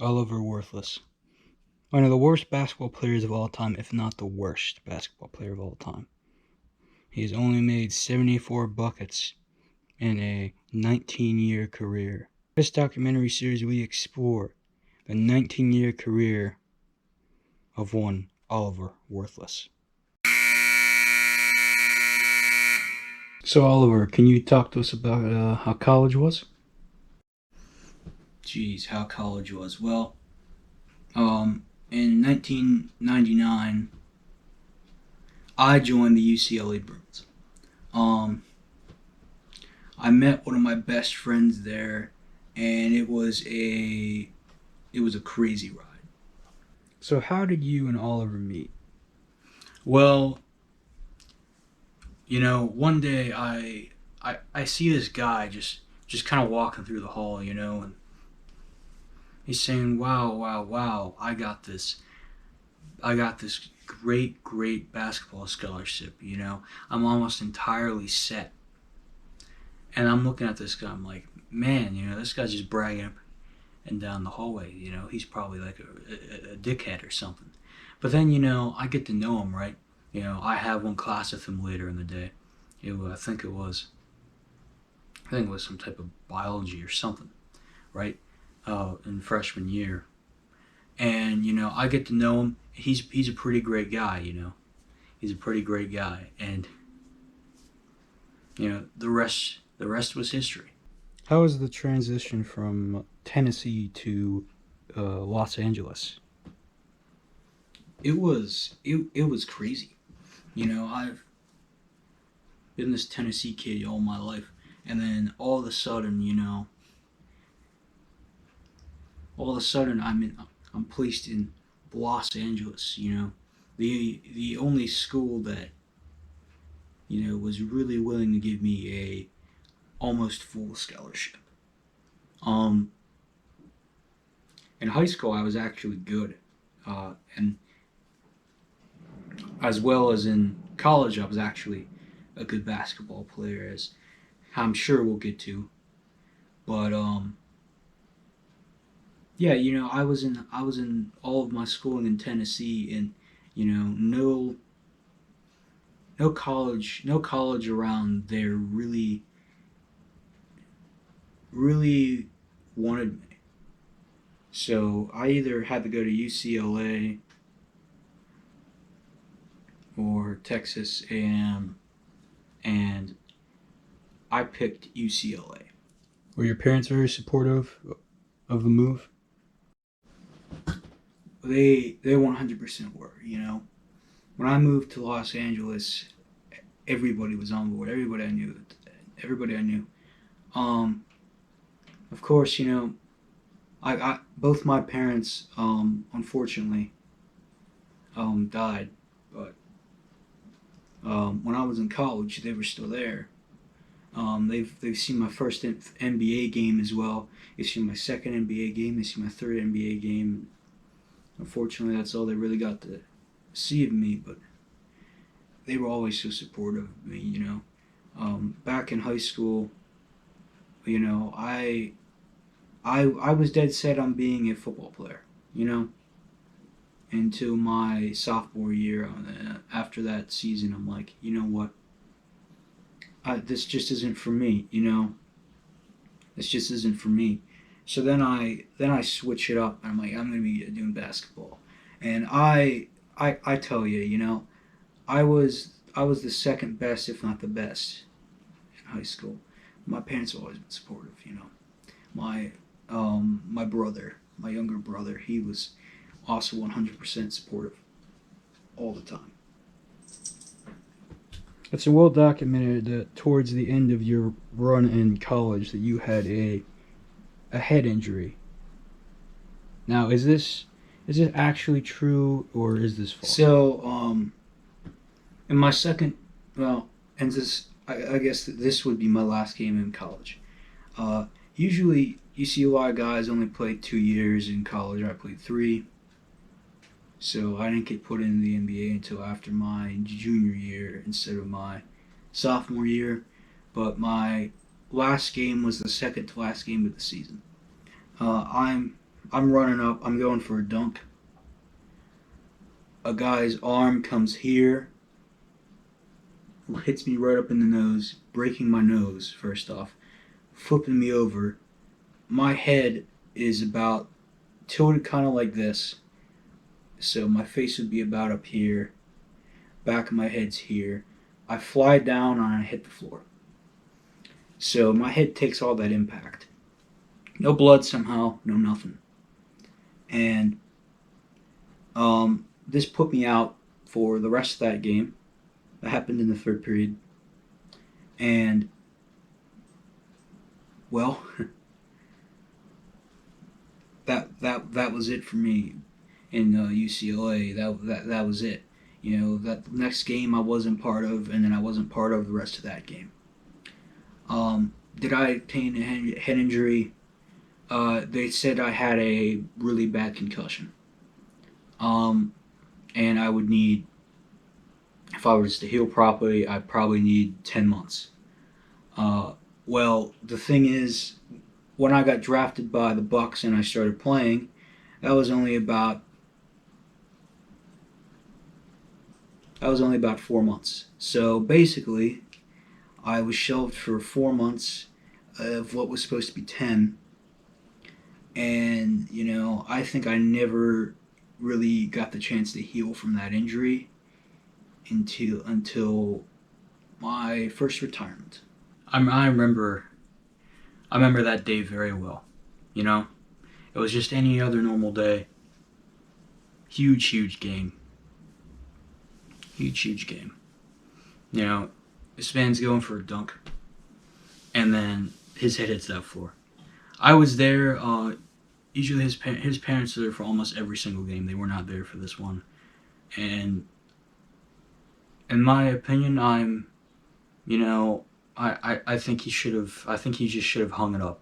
Oliver Worthless. One of the worst basketball players of all time, if not the worst basketball player of all time. He has only made 74 buckets in a 19-year career. In this documentary series, we explore the 19-year career of one Oliver Worthless. So, Oliver, can you talk to us about how college was? Geez, how college was. Well, in 1999, I joined the UCLA Bruins. I met one of my best friends there, and it was a crazy ride. So, how did you and Oliver meet? Well, one day I see this guy just kind of walking through the hall, and he's saying, "Wow, wow, wow! I got this great basketball scholarship. I'm almost entirely set." And I'm looking at this guy. I'm like, "Man, this guy's just bragging up and down the hallway. He's probably like a dickhead or something." But then, I get to know him, right? I have one class with him later in the day. I think it was some type of biology or something, right? In freshman year, and I get to know him. He's a pretty great guy. He's a pretty great guy, and the rest was history. How was the transition from Tennessee to Los Angeles? It was crazy. I've been this Tennessee kid all my life, and then all of a sudden I'm placed in Los Angeles. The only school that was really willing to give me a almost full scholarship. Um, in high school, I was actually good, and as well as in college, I was actually a good basketball player, as I'm sure we'll get to. But yeah, I was in all of my schooling in Tennessee, and no college around there really wanted me. So I either had to go to UCLA or Texas A&M, and I picked UCLA. Were your parents very supportive of the move? They 100% were. When I moved to Los Angeles, everybody was on board. Everybody I knew. Um, of course, I both my parents unfortunately died, but when I was in college, they were still there. They've seen my first NBA game as well. They've seen my second NBA game. They've seen my third NBA game. Unfortunately, that's all they really got to see of me. But they were always so supportive of me. Back in high school, I was dead set on being a football player. Until my sophomore year. After that season, I'm like, you know what? This just isn't for me. This just isn't for me. So then I switch it up, and I'm like, I'm gonna be doing basketball. And I tell you, I was the second best, if not the best, in high school. My parents have always been supportive. My brother, my younger brother, he was also 100% supportive all the time. It's well documented that towards the end of your run in college that you had a head injury. Now, is this actually true, or is this false? So, in my second, well, and I guess this would be my last game in college. Usually, you see a lot of guys only play 2 years in college. I played three, so I didn't get put in the NBA until after my junior year instead of my sophomore year. But my last game was the second to last game of the season. I'm I'm running up. I'm going for a dunk. A guy's arm comes here, hits me right up in the nose, breaking my nose, first off, flipping me over. My head is about tilted kind of like this. So my face would be about up here. Back of my head's here. I fly down and I hit the floor. So my head takes all that impact. No blood somehow, no nothing. And this put me out for the rest of that game. That happened in the third period. And, well, that was it for me in UCLA. That was it. You know, that next game I wasn't part of, and then I wasn't part of the rest of that game. Did I obtain a head injury? They said I had a really bad concussion. And I would need, if I was to heal properly, I'd probably need 10 months. Well, the thing is, when I got drafted by the Bucks and I started playing, that was only about 4 months. So basically, I was shelved for 4 months of what was supposed to be 10. And, you know, I think I never really got the chance to heal from that injury until my first retirement. I remember that day very well. You know, it was just any other normal day. Huge game. Huge game. You know, this man's going for a dunk, and then his head hits that floor. I was there. Usually his parents are there for almost every single game. They were not there for this one, and in my opinion, I think he should have. I think he just should have hung it up.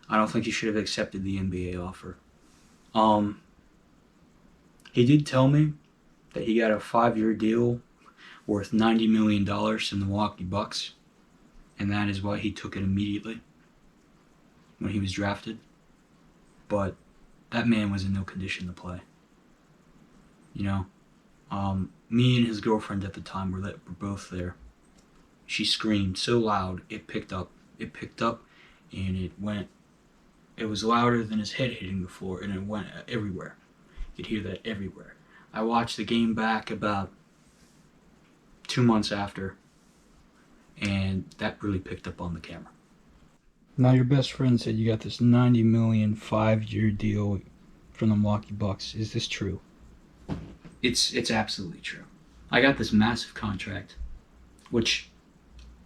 I don't think he should have accepted the NBA offer. He did tell me that he got a 5-year deal worth $90 million from the Milwaukee Bucks, and that is why he took it immediately when he was drafted. But that man was in no condition to play. You know, me and his girlfriend at the time were both there. She screamed so loud it picked up. And it went. It was louder than his head hitting the floor, and it went everywhere. You could hear that everywhere. I watched the game back about 2 months after, and that really picked up on the camera. Now your best friend said you got this $90 million 5-year deal from the Milwaukee Bucks. Is this true? It's absolutely true. I got this massive contract, which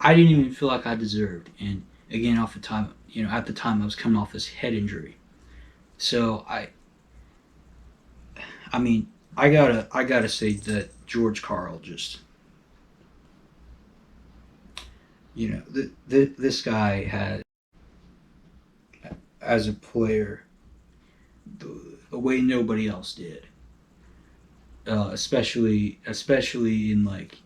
I didn't even feel like I deserved. And again, at the time I was coming off this head injury, so I gotta say that George Karl just, this guy had, as a player, the way nobody else did. Especially in like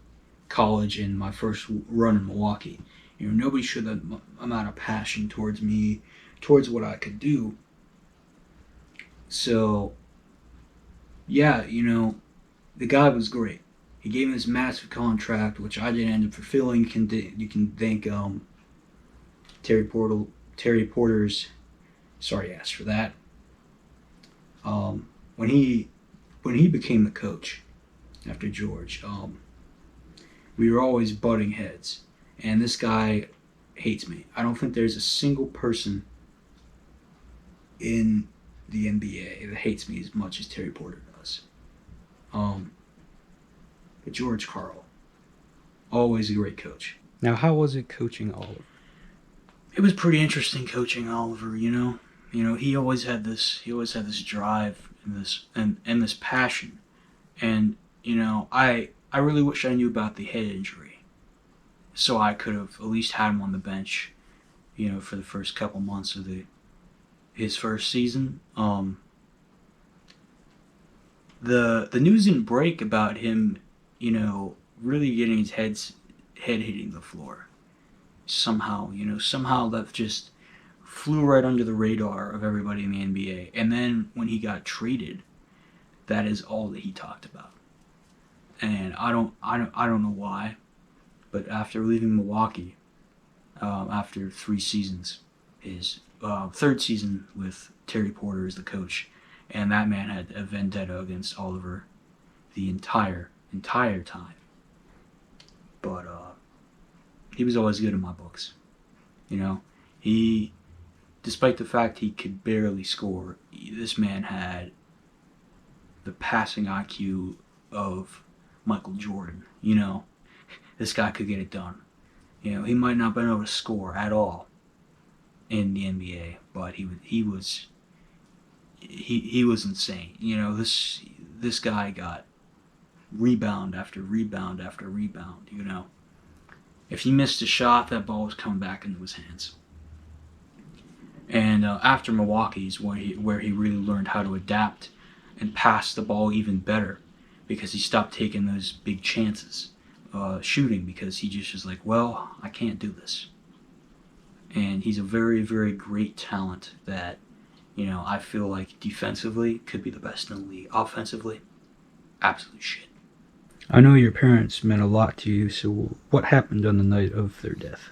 college and my first run in Milwaukee. Nobody showed that amount of passion towards me, towards what I could do. So, yeah, the guy was great. He gave me this massive contract, which I didn't end up fulfilling. You can thank Terry Porter's sorry ass for that. When he became the coach after George, we were always butting heads, and this guy hates me. I don't think there's a single person in the NBA that hates me as much as Terry Porter does. But George Karl, always a great coach. Now, how was it coaching Oliver? It was pretty interesting coaching Oliver. He always had this drive and this passion, and I really wish I knew about the head injury, so I could have at least had him on the bench, for the first couple months of his first season. The news didn't break about him, really getting his head hitting the floor. Somehow that just flew right under the radar of everybody in the NBA. And then when he got traded, that is all that he talked about. And I don't know why, but after leaving Milwaukee, after 3 seasons, his third season with Terry Porter as the coach, and that man had a vendetta against Oliver the entire time. But he was always good in my books. You know, he, despite the fact he could barely score, this man had the passing IQ of Michael Jordan. You know, this guy could get it done. You know, he might not have been able to score at all in the NBA, but he was insane. You know, this guy got rebound after rebound after rebound. You know, if he missed a shot, that ball was coming back into his hands. And after Milwaukee's where he really learned how to adapt and pass the ball even better, because he stopped taking those big chances shooting, because he just was like, well, I can't do this. And he's a very, very great talent that, you know, I feel like defensively could be the best in the league. Offensively, absolute shit. I know your parents meant a lot to you, so what happened on the night of their death?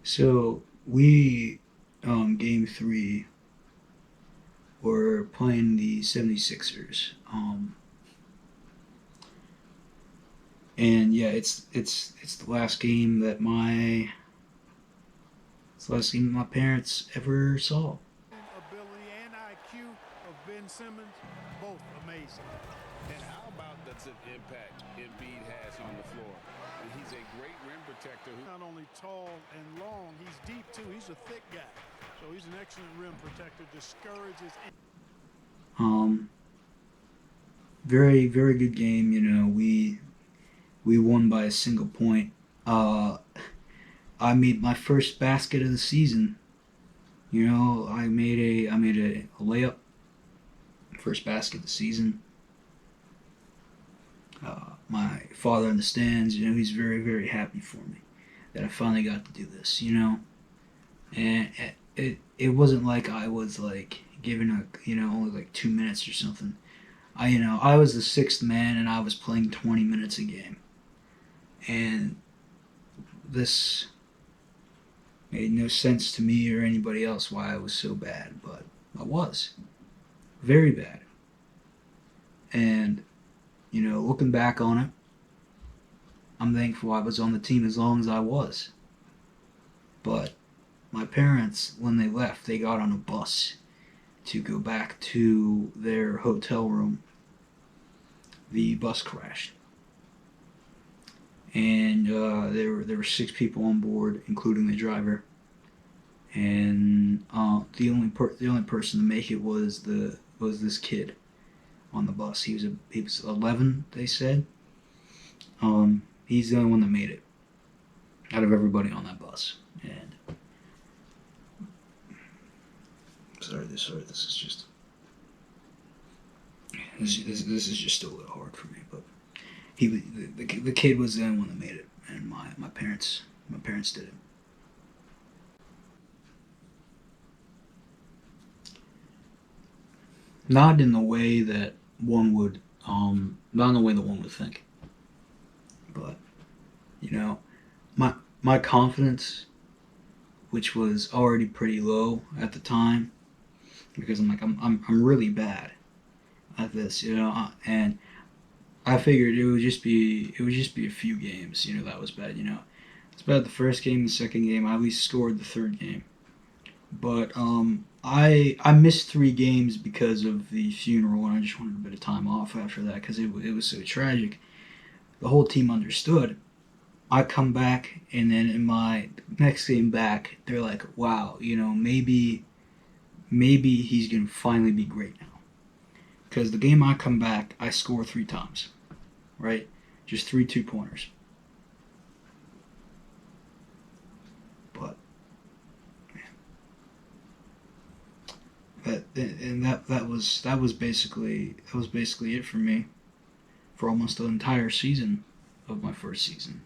So we, game 3, were playing the 76ers. And yeah, it's the last game that my parents ever saw. Ability and IQ of Ben Simmons, both amazing. And how about that's an impact Embiid has on the floor? He's a great rim protector. Not only tall and long, he's deep too. He's a thick guy, so he's an excellent rim protector. Discourages. Very, very good game. You know, we won by a single point. I made my first basket of the season. You know, I made a layup. First basket of the season. My father understands. You know, he's very, very happy for me that I finally got to do this. You know, and it wasn't like I was like given only like 2 minutes or something. I was the 6th man and I was playing 20 minutes a game. And this made no sense to me or anybody else why I was so bad, but I was. Very bad. And, you know, looking back on it, I'm thankful I was on the team as long as I was. But my parents, when they left, they got on a bus to go back to their hotel room. The bus crashed. And there were 6 people on board, including the driver. And the only person to make it was this kid on the bus. He was 11, they said. He's the only one that made it out of everybody on that bus. And sorry, this is just this is just still a little hard for me, but the kid was the only one that made it, and my parents did it. Not in the way that one would think, but you know, my confidence, which was already pretty low at the time, because I'm really bad at this, you know, and I figured it would just be a few games, you know, that was bad, you know. It's bad the first game, the second game, I at least scored the third game. But I missed 3 games because of the funeral, and I just wanted a bit of time off after that because it was so tragic. The whole team understood. I come back, and then in my next game back, they're like, wow, you know, maybe he's going to finally be great now. Because the game I come back, I score 3 times, right? Just 3 2-pointers. But that was basically it for me for almost the entire season of my first season.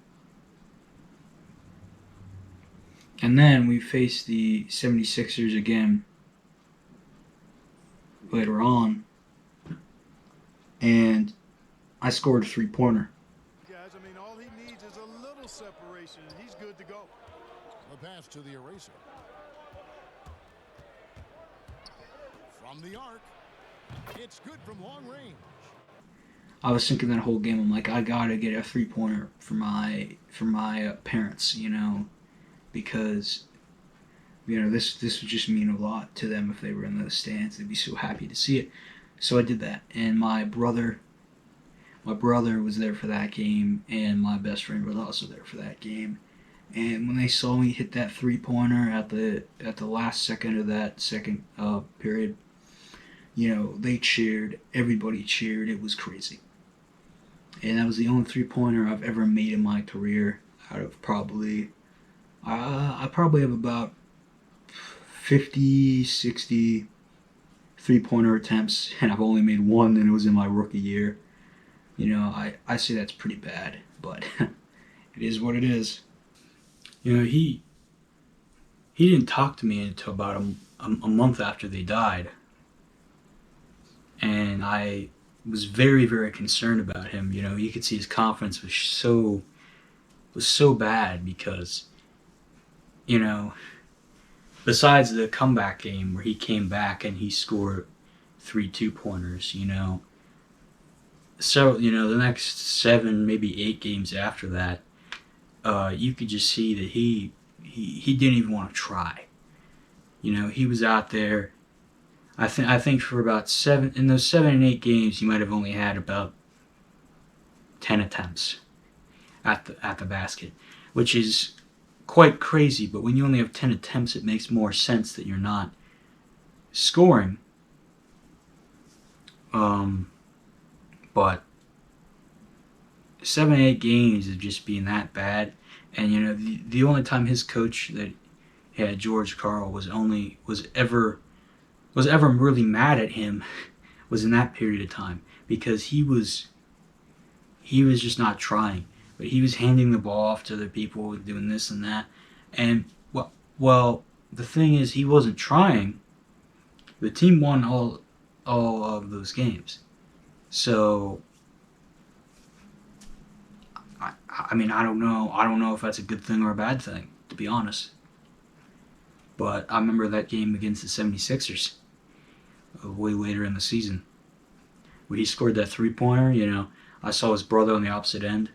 And then we faced the 76ers again later on, and I scored a three-pointer. Guys, I mean, all he needs is a little separation, and he's good to go. The pass to the eraser. From the arc. It's good from long range. I was thinking that whole game, I'm like, I gotta get a three-pointer for my parents, you know, because this would just mean a lot to them if they were in the stands. They'd be so happy to see it. So I did that, and my brother was there for that game, and my best friend was also there for that game. And when they saw me hit that three-pointer at the last second of that second period, they cheered. Everybody cheered. It was crazy. And that was the only three-pointer I've ever made in my career. Out of probably, I probably have about 50, 60 three-pointer attempts, and I've only made one, and it was in my rookie year. I say that's pretty bad, but it is what it is. He didn't talk to me until about a month after they died, and I was very, very concerned about him. You could see his confidence was so bad because, besides the comeback game where he came back and he scored 3 2-pointers, so the next 7, maybe 8 games after that, you could just see that he didn't even want to try. He was out there. I think for about 7 in those 7 and 8 games, he might have only had about 10 attempts at the basket, which is quite crazy. But when you only have 10 attempts, it makes more sense that you're not scoring. But 7 8 games of just being that bad, and the only time his coach that had George Karl was ever really mad at him was in that period of time, because he was just not trying, but he was handing the ball off to other people, doing this and that, and well the thing is, he wasn't trying. The team won all of those games, so I mean, I don't know if that's a good thing or a bad thing, to be honest. But I remember that game against the 76ers way later in the season, where he scored that three-pointer. I saw his brother on the opposite end.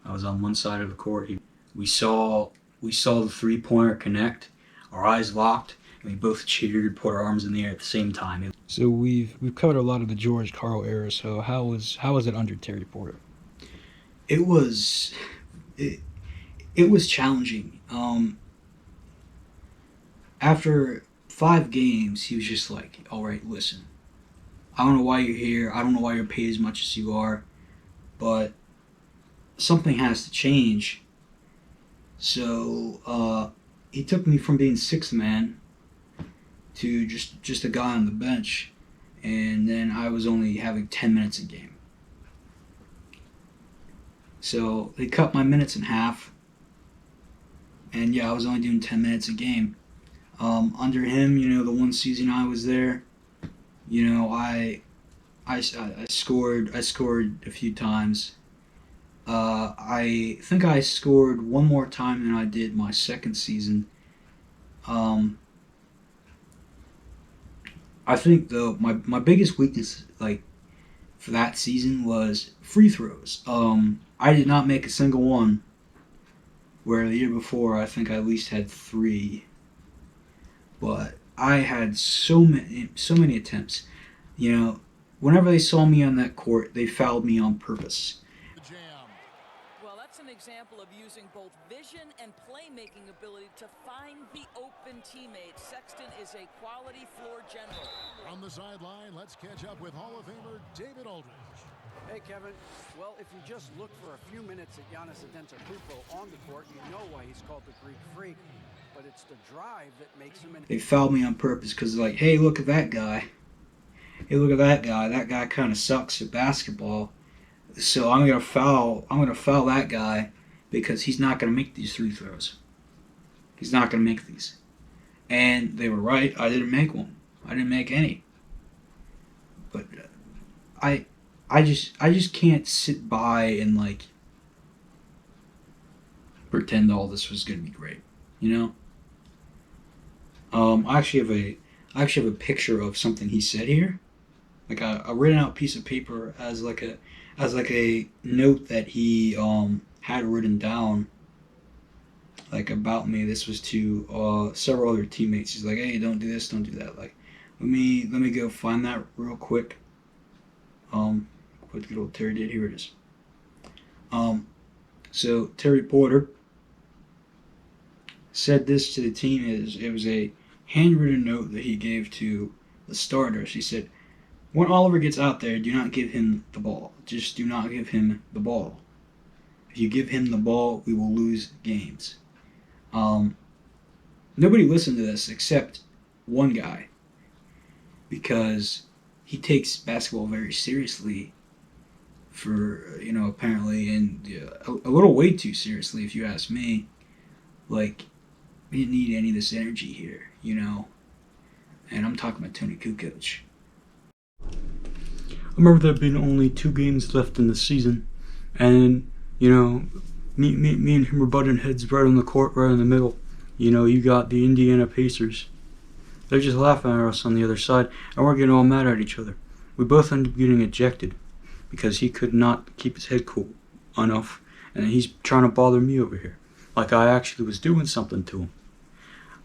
I was on one side of the court. We saw the three-pointer connect. Our eyes locked, and we both cheered, put our arms in the air at the same time. So we've covered a lot of the George Karl era. So how was it under Terry Porter? It was challenging. After 5 games, he was just like, all right, listen, I don't know why you're here. I don't know why you're paid as much as you are, but something has to change. So he took me from being 6th man to just a guy on the bench, and then I was only having 10 minutes a game. So they cut my minutes in half, and I was only doing 10 minutes a game. Under him, the one season I was there, I scored a few times. I think I scored one more time than I did my second season. I think though my biggest weakness for that season was free throws. I did not make a single one, where the year before I think I at least had 3. But I had so many attempts. Whenever they saw me on that court, they fouled me on purpose. Well, that's an example of using both vision and playmaking ability to find the open teammate. Sexton is a quality floor general. On the sideline, let's catch up with Hall of Famer David Aldridge. Hey, Kevin. Well, if you just look for a few minutes at Giannis Antetokounmpo on the court, you know why he's called the Greek Freak. But it's the drive that makes him They fouled me on purpose because they're like, hey, look at that guy. Hey, look at that guy. That guy kind of sucks at basketball. So I'm gonna foul that guy because he's not gonna make these free throws. He's not going to make these. And they were right. I didn't make one. I didn't make any. But I just can't sit by and like pretend all this was going to be great. You know? I actually have a picture of something he said here, like a written out piece of paper as like a note that he had written down, like about me. This was to several other teammates. He's like, hey, don't do this, don't do that. Like, let me go find that real quick. What good old Terry did. Here it is. So Terry Porter said this to the team. It was a handwritten note that he gave to the starters. He said, when Oliver gets out there, do not give him the ball. Just do not give him the ball. If you give him the ball, we will lose games. Nobody listened to this except one guy, because he takes basketball very seriously, for, apparently, and a little way too seriously, if you ask me. Like, we didn't need any of this energy here, And I'm talking about Tony Kukoc. I remember there being only 2 games left in the season, and me and him were butting heads right on the court, right in the middle. You got the Indiana Pacers. They're just laughing at us on the other side, and we're getting all mad at each other. We both ended up getting ejected because he could not keep his head cool enough, and he's trying to bother me over here, like I actually was doing something to him.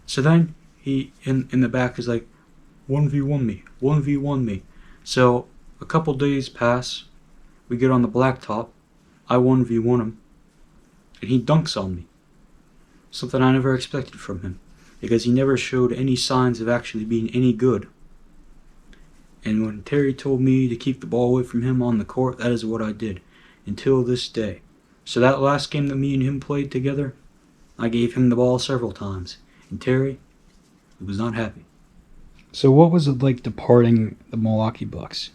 So then he in the back is like, 1v1 me, 1v1 me. So a couple days pass, we get on the blacktop, I 1v1 him, and he dunks on me. Something I never expected from him, because he never showed any signs of actually being any good. And when Terry told me to keep the ball away from him on the court, that is what I did, until this day. So that last game that me and him played together, I gave him the ball several times, and Terry, he was not happy. So what was it like departing the Milwaukee Bucks?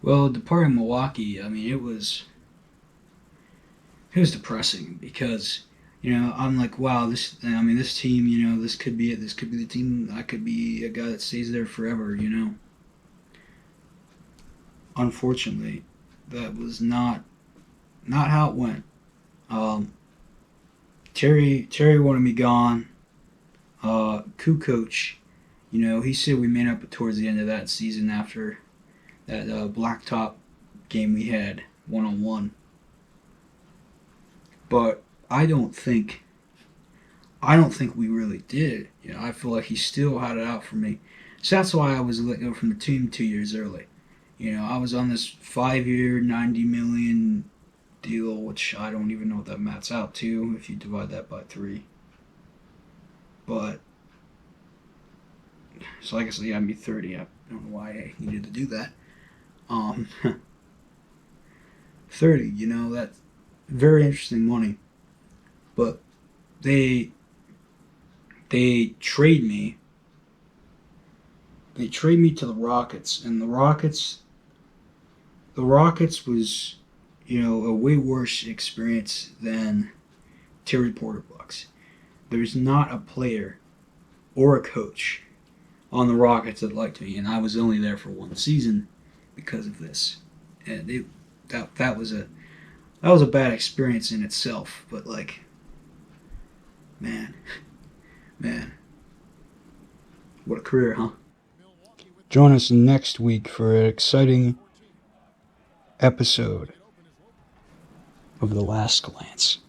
Well, departing Milwaukee, it was depressing, because, I'm like, wow, this team, this could be it. This could be the team. I could be a guy that stays there forever, Unfortunately, that was not how it went. Terry wanted me gone. Kukoc, he said we made up towards the end of that season after that blacktop game we had 1-on-1. But I don't think we really did. I feel like he still had it out for me. So that's why I was let go from the team 2 years early. I was on this 5-year, $90 million deal, which I don't even know what that maths out to if you divide that by 3. But, so I guess he had me 30. I don't know why I needed to do that. 30, that's very interesting money. But they trade me. They trade me to the Rockets, and the Rockets was, a way worse experience than Terry Porter Bucks. There's not a player or a coach on the Rockets that liked me, and I was only there for 1 season because of this. And that was a bad experience in itself. But like, man, what a career, huh? Join us next week for an exciting episode of The Last Glance.